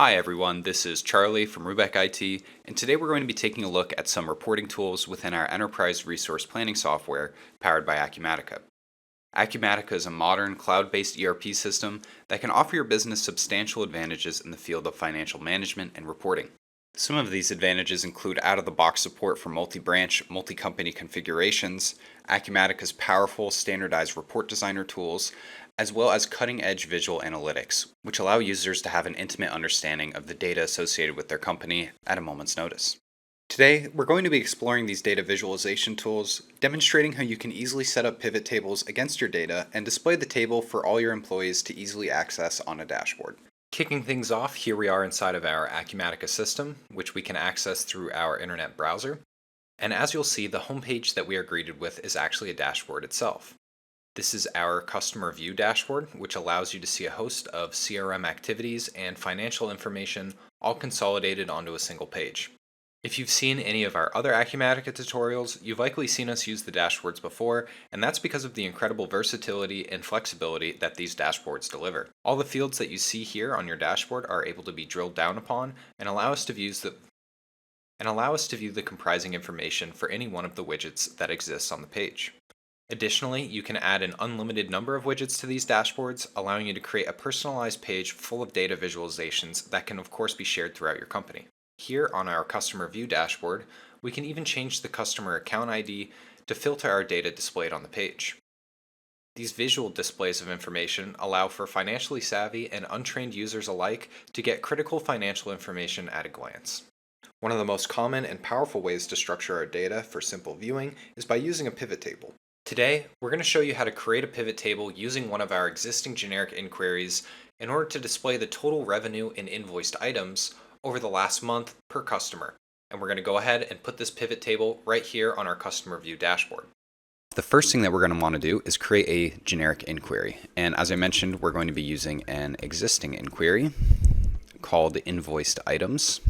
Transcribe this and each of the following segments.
Hi everyone, this is Charlie from Rubeck IT, and today we're going to be taking a look at some reporting tools within our enterprise resource planning software powered by Acumatica. Acumatica is a modern cloud-based ERP system that can offer your business substantial advantages in the field of financial management and reporting. Some of these advantages include out-of-the-box support for multi-branch, multi-company configurations, Acumatica's powerful standardized report designer tools, as well as cutting-edge visual analytics, which allow users to have an intimate understanding of the data associated with their company at a moment's notice. Today, we're going to be exploring these data visualization tools, demonstrating how you can easily set up pivot tables against your data and display the table for all your employees to easily access on a dashboard. Kicking things off, here we are inside of our Acumatica system, which we can access through our internet browser. And as you'll see, the homepage that we are greeted with is actually a dashboard itself. This is our customer view dashboard, which allows you to see a host of CRM activities and financial information all consolidated onto a single page. If you've seen any of our other Acumatica tutorials, you've likely seen us use the dashboards before, and that's because of the incredible versatility and flexibility that these dashboards deliver. All the fields that you see here on your dashboard are able to be drilled down upon and allow us to view the comprising information for any one of the widgets that exists on the page. Additionally, you can add an unlimited number of widgets to these dashboards, allowing you to create a personalized page full of data visualizations that can of course be shared throughout your company. Here on our customer view dashboard, we can even change the customer account ID to filter our data displayed on the page. These visual displays of information allow for financially savvy and untrained users alike to get critical financial information at a glance. One of the most common and powerful ways to structure our data for simple viewing is by using a pivot table. Today, we're going to show you how to create a pivot table using one of our existing generic inquiries in order to display the total revenue in invoiced items over the last month per customer. And we're going to go ahead and put this pivot table right here on our customer view dashboard. The first thing that we're going to want to do is create a generic inquiry. And as I mentioned, we're going to be using an existing inquiry called invoiced items.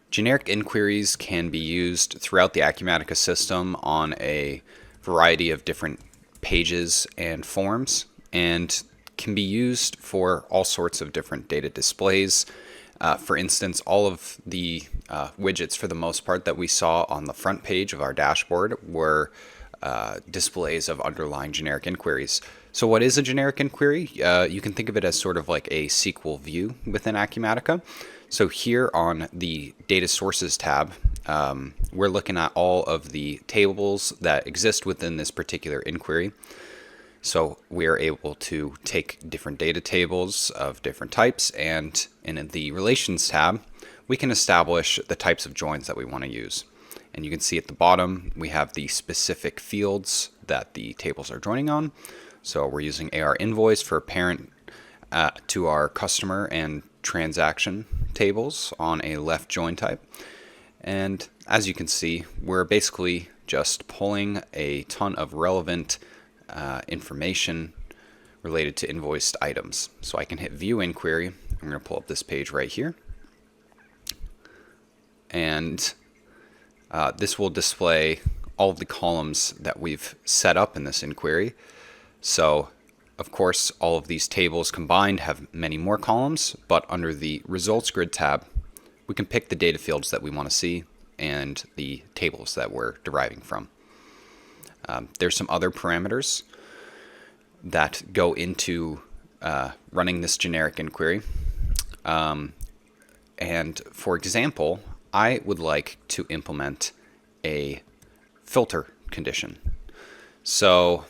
Generic inquiries can be used throughout the Acumatica system on a variety of different pages and forms, and can be used for all sorts of different data displays. For instance, all of the widgets, for the most part, that we saw on the front page of our dashboard were displays of underlying generic inquiries. So what is a generic inquiry? You can think of it as sort of like a SQL view within Acumatica. So here on the Data Sources tab, we're looking at all of the tables that exist within this particular inquiry. So we are able to take different data tables of different types, and in the Relations tab, we can establish the types of joins that we want to use. And you can see at the bottom, we have the specific fields that the tables are joining on. So we're using AR invoice for parent to our customer and transaction tables on a left join type. And as you can see, we're basically just pulling a ton of relevant information related to invoiced items. So I can hit view inquiry. I'm going to pull up this page right here. And this will display all of the columns that we've set up in this inquiry. So of course, all of these tables combined have many more columns, but under the Results Grid tab, we can pick the data fields that we want to see and the tables that we're deriving from. There's some other parameters that go into running this generic inquiry. And for example, I would like to implement a filter condition. So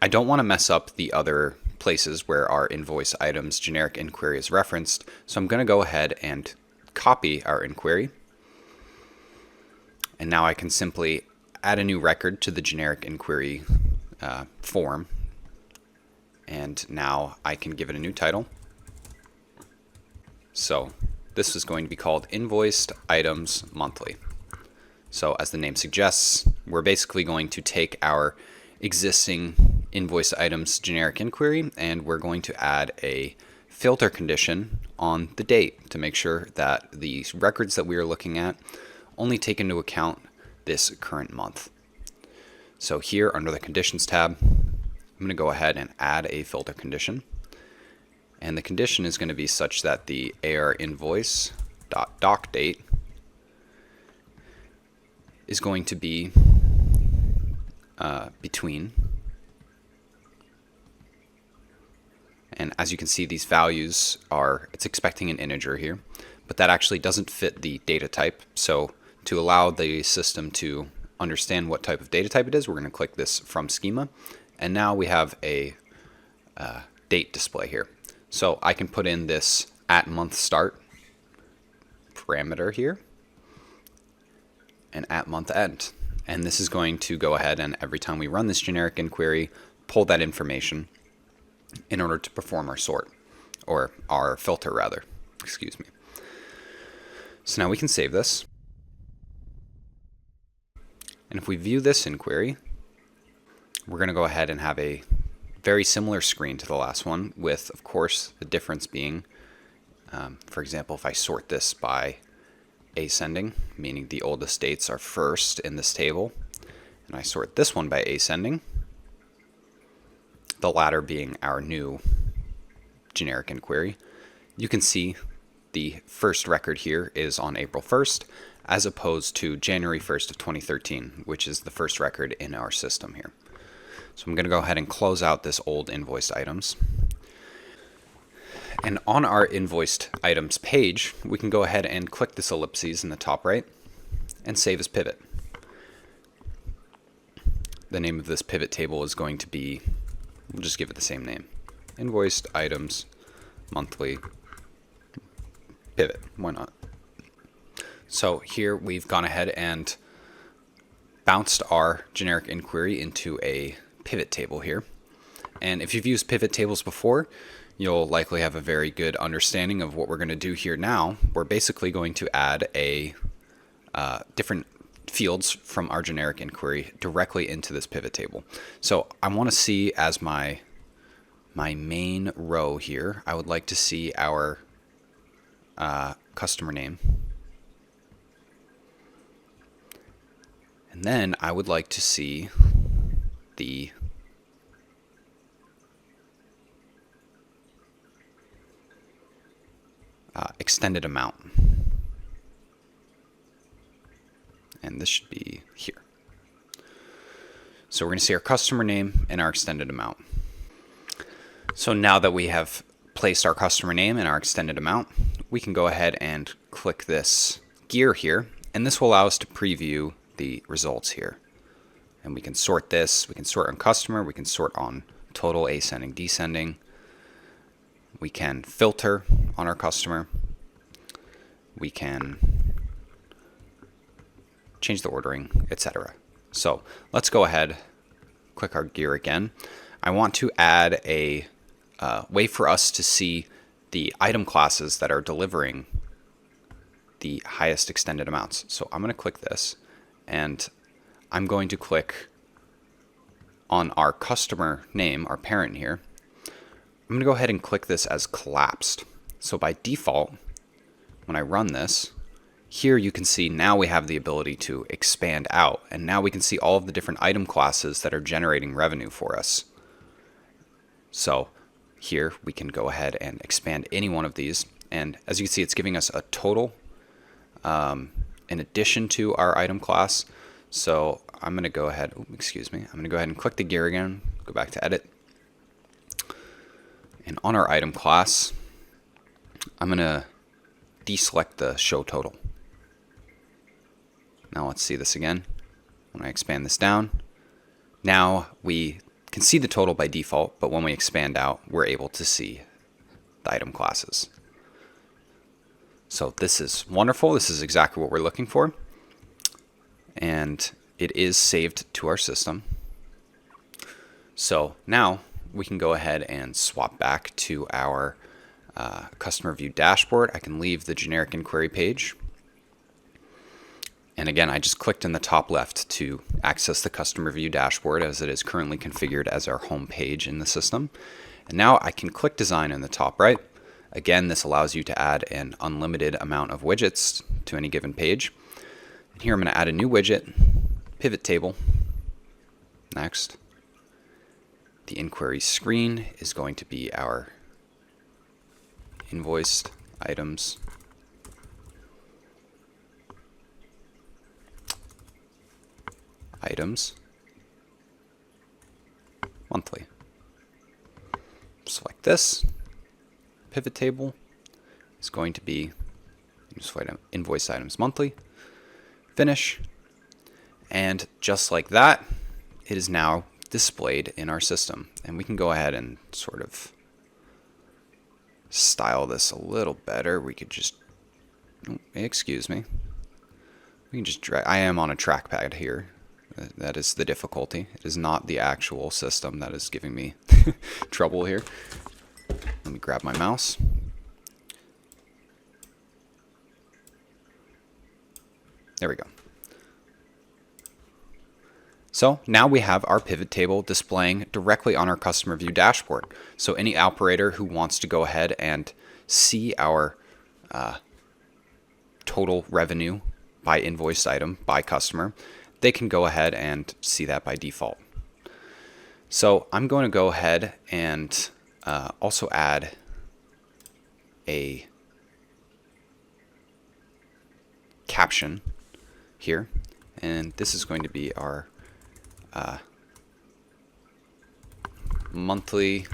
I don't want to mess up the other places where our invoice items generic inquiry is referenced, so I'm going to go ahead and copy our inquiry. And now I can simply add a new record to the generic inquiry form. And now I can give it a new title. So this is going to be called Invoiced Items Monthly. So as the name suggests, we're basically going to take our existing invoice items generic inquiry, and we're going to add a filter condition on the date to make sure that the records that we are looking at only take into account this current month. So here under the Conditions tab, I'm going to go ahead and add a filter condition. And the condition is going to be such that the AR invoice dot doc date is going to be between, and as you can see, these values are, it's expecting an integer here, but that actually doesn't fit the data type. So to allow the system to understand what type of data type it is, we're going to click this from schema, and now we have a date display here. So I can put in this at month start parameter here and at month end. And this is going to go ahead and every time we run this generic inquiry, pull that information in order to perform our sort, or our filter rather, excuse me. So now we can save this. And if we view this inquiry, we're going to go ahead and have a very similar screen to the last one, with, of course, the difference being, for example, if I sort this by ascending, meaning the oldest dates are first in this table, and I sort this one by ascending, the latter being our new generic inquiry, you can see the first record here is on April 1st, as opposed to January 1st of 2013, which is the first record in our system here. So I'm going to go ahead and close out this old invoiced items. And on our invoiced items page, we can go ahead and click this ellipses in the top right and save as pivot. The name of this pivot table is going to be, we'll just give it the same name, invoiced items monthly pivot. Why not? So here we've gone ahead and bounced our generic inquiry into a pivot table here. And if you've used pivot tables before, you'll likely have a very good understanding of what we're going to do here now. We're basically going to add a different fields from our generic inquiry directly into this pivot table. So I want to see as my main row here, I would like to see our customer name. And then I would like to see the extended amount. And this should be here. So we're going to see our customer name and our extended amount. So now that we have placed our customer name and our extended amount, we can go ahead and click this gear here, and this will allow us to preview the results here. And we can sort this, we can sort on customer, we can sort on total, ascending, descending. We can filter on our customer. We can change the ordering, etc. So let's go ahead, click our gear again. I want to add a way for us to see the item classes that are delivering the highest extended amounts. So I'm going to click this, and I'm going to click on our customer name, our parent here. I'm going to go ahead and click this as collapsed. So by default, when I run this, here you can see now we have the ability to expand out, and now we can see all of the different item classes that are generating revenue for us. So here we can go ahead and expand any one of these, and as you can see, it's giving us a total in addition to our item class. So I'm going to go ahead, I'm going to go ahead and click the gear again, go back to edit. And on our item class, I'm going to deselect the show total. Now let's see this again. When I expand this down, now we can see the total by default, but when we expand out, we're able to see the item classes. So this is wonderful. This is exactly what we're looking for. And it is saved to our system. So now we can go ahead and swap back to our customer view dashboard. I can leave the generic inquiry page. And again, I just clicked in the top left to access the customer view dashboard as it is currently configured as our home page in the system. And now I can click design in the top right. Again, this allows you to add an unlimited amount of widgets to any given page. And here I'm going to add a new widget, pivot table. Next. The inquiry screen is going to be our invoiced items monthly. Select this. Pivot table is going to be invoiced items monthly. Finish. And just like that, it is now displayed in our system. And we can go ahead and sort of style this a little better. We could just, excuse me. We can just drag. I am on a trackpad here. That is the difficulty. It is not the actual system that is giving me trouble here. Let me grab my mouse. There we go. So now we have our pivot table displaying directly on our customer view dashboard. So any operator who wants to go ahead and see our total revenue by invoiced item by customer, they can go ahead and see that by default. So I'm going to go ahead and also add a caption here, and this is going to be our monthly,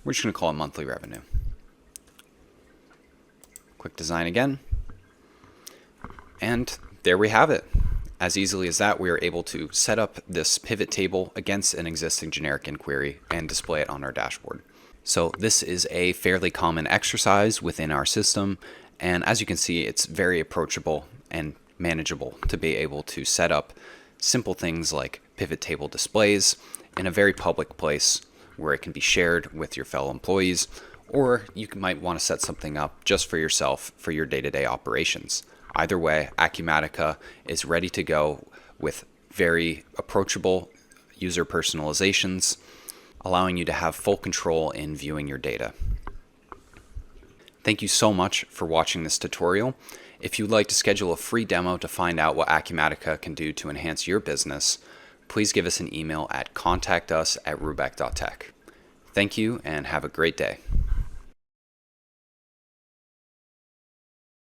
we're just going to call it monthly revenue. Quick design again. And there we have it. As easily as that, we are able to set up this pivot table against an existing generic inquiry and display it on our dashboard. So this is a fairly common exercise within our system. And as you can see, it's very approachable and manageable to be able to set up simple things like pivot table displays in a very public place where it can be shared with your fellow employees, or you might want to set something up just for yourself for your day-to-day operations. Either way, Acumatica is ready to go with very approachable user personalizations, allowing you to have full control in viewing your data. Thank you so much for watching this tutorial. If you'd like to schedule a free demo to find out what Acumatica can do to enhance your business, please give us an email at contactus@rubeck.tech. Thank you and have a great day.